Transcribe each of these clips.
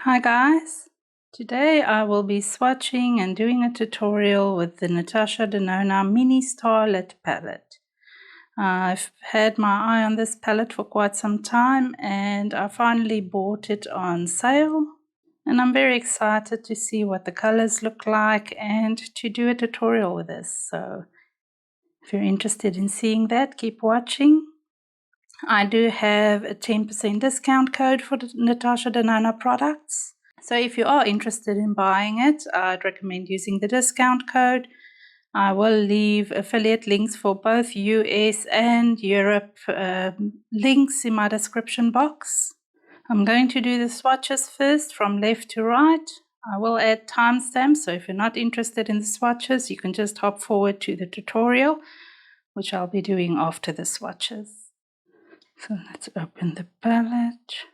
Hi guys! Today I will be swatching and doing a tutorial with the Natasha Denona Mini Starlette palette. I've had my eye on this palette for quite some time and I finally bought it on sale. And I'm very excited to see what the colors look like and to do a tutorial with this. So if you're interested in seeing that, keep watching. I do have a 10% discount code for the Natasha Denona products. So if you are interested in buying it, I'd recommend using the discount code. I will leave affiliate links for both US and Europe links in my description box. I'm going to do the swatches first from left to right. I will add timestamps, so if you're not interested in the swatches, you can just hop forward to the tutorial, which I'll be doing after the swatches. So let's open the palette.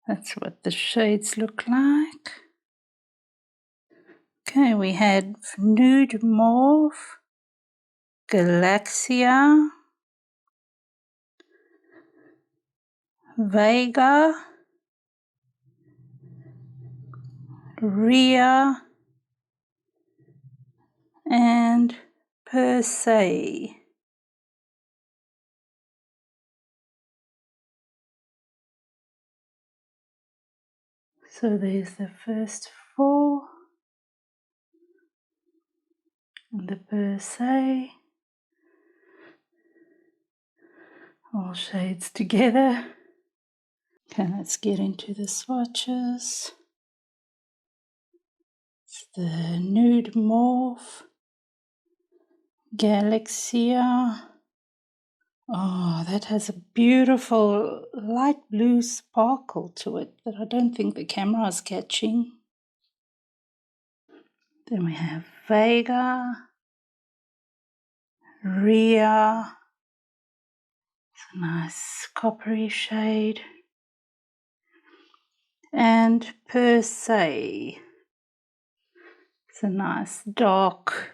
That's what the shades look like. Okay, we had Nude Mauve, Galaxia, Vega, Rhea, and Per Se. So there's the first four, and the Per Se, all shades together. Okay, let's get into the swatches. It's the Nude Mauve, Galaxia. Oh, that has a beautiful light blue sparkle to it that I don't think the camera is catching. Then we have Vega, Rhea, it's a nice coppery shade, and Per Se. It's a nice dark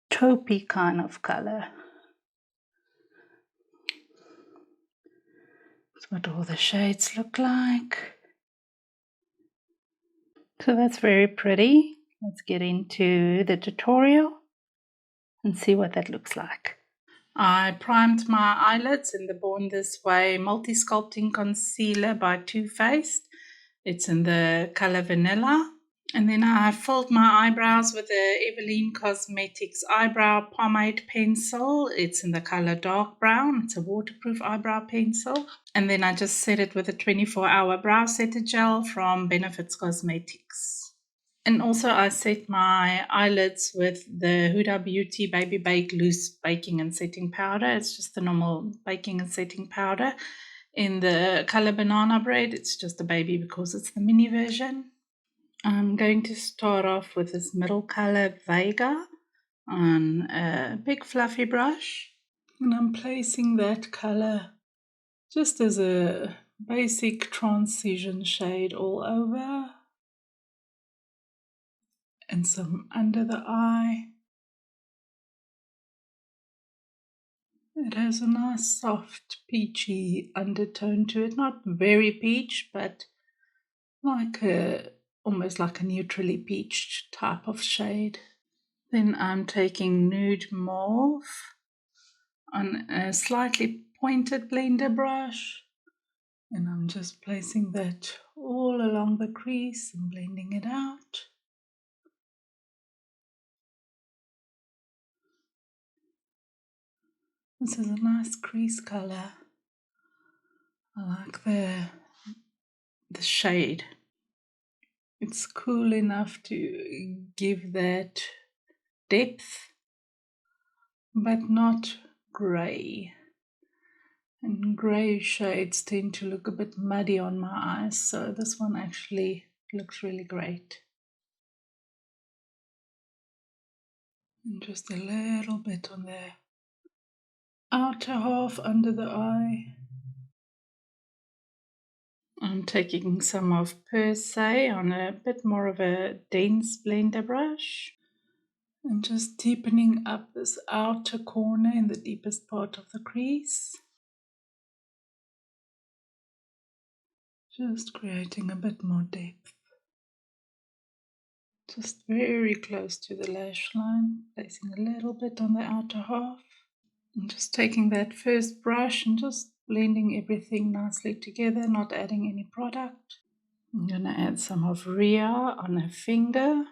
taupey kind of color. That's what all the shades look like. So that's very pretty. Let's get into the tutorial and see what that looks like. I primed my eyelids in the Born This Way Multi-Sculpting Concealer by Too Faced. It's in the color Vanilla. And then I filled my eyebrows with the Eveline Cosmetics Eyebrow Pomade Pencil. It's in the color Dark Brown. It's a waterproof eyebrow pencil. And then I just set it with a 24-hour brow setter gel from Benefits Cosmetics. And also I set my eyelids with the Huda Beauty Baby Bake Loose Baking and Setting Powder. It's just the normal baking and setting powder. In the color Banana Bread, it's just a baby because it's the mini version. I'm going to start off with this middle color Vega on a big fluffy brush. And I'm placing that color just as a basic transition shade all over. And some under the eye. It has a nice soft peachy undertone to it. Not very peach, but like almost like a neutrally peached type of shade. Then I'm taking Nude Mauve on a slightly pointed blender brush. And I'm just placing that all along the crease and blending it out. This is a nice crease color. I like the shade. It's cool enough to give that depth, but not grey. And grey shades tend to look a bit muddy on my eyes, so this one actually looks really great. And just a little bit on the outer half under the eye. I'm taking some of Per Se on a bit more of a dense blender brush. And just deepening up this outer corner in the deepest part of the crease. Just creating a bit more depth. Just very close to the lash line, placing a little bit on the outer half. And just taking that first brush and just blending everything nicely together, not adding any product. I'm going to add some of Rhea on her finger.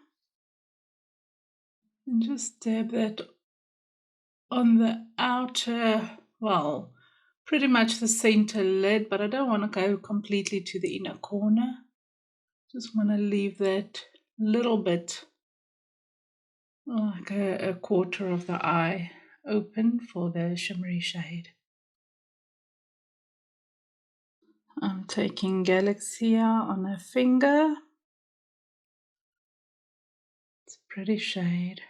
And just dab that on the outer, well, pretty much the center lid, but I don't want to go completely to the inner corner. Just want to leave that little bit, like a quarter of the eye open for the shimmery shade. I'm taking Galaxia on a finger. It's a pretty shade.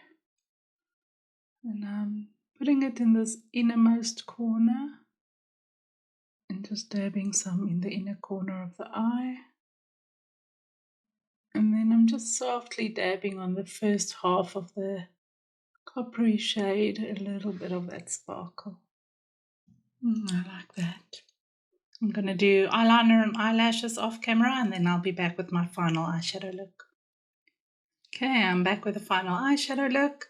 And I'm putting it in this innermost corner and just dabbing some in the inner corner of the eye. And then I'm just softly dabbing on the first half of the coppery shade, a little bit of that sparkle. I like that. I'm going to do eyeliner and eyelashes off camera, and then I'll be back with my final eyeshadow look. Okay, I'm back with the final eyeshadow look.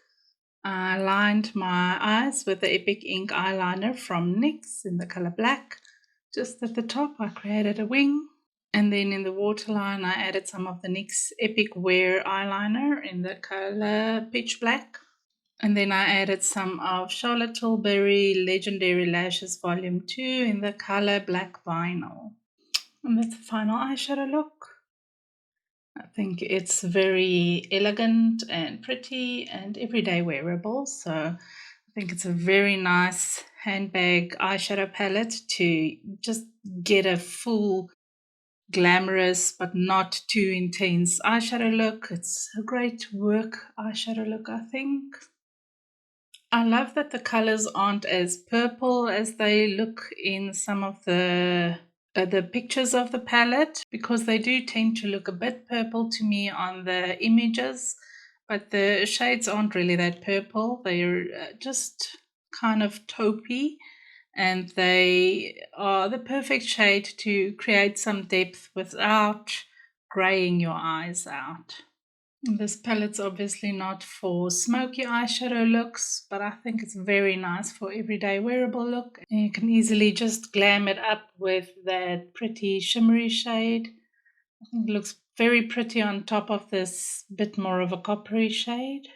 I lined my eyes with the Epic Ink eyeliner from NYX in the color black. Just at the top, I created a wing. And then in the waterline, I added some of the NYX Epic Wear eyeliner in the color pitch black. And then I added some of Charlotte Tilbury Legendary Lashes Volume 2 in the color black vinyl. And that's the final eyeshadow look. I think it's very elegant and pretty and everyday wearable. So I think it's a very nice handbag eyeshadow palette to just get a full glamorous but not too intense eyeshadow look. It's a great work eyeshadow look, I think. I love that the colors aren't as purple as they look in some of the pictures of the palette, because they do tend to look a bit purple to me on the images, but the shades aren't really that purple. They're just kind of taupey, and they are the perfect shade to create some depth without graying your eyes out. This palette's obviously not for smoky eyeshadow looks, but I think it's very nice for everyday wearable look. And you can easily just glam it up with that pretty shimmery shade. I think it looks very pretty on top of this bit more of a coppery shade.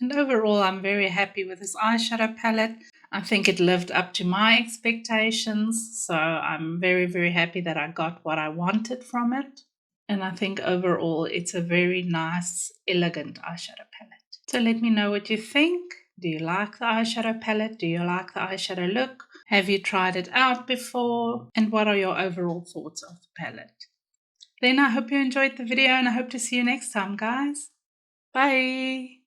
And overall, I'm very happy with this eyeshadow palette. I think it lived up to my expectations, so I'm very, very happy that I got what I wanted from it. And I think overall it's a very nice, elegant eyeshadow palette. So let me know what you think. Do you like the eyeshadow palette? Do you like the eyeshadow look? Have you tried it out before? And what are your overall thoughts of the palette? Then I hope you enjoyed the video, and I hope to see you next time, guys. Bye!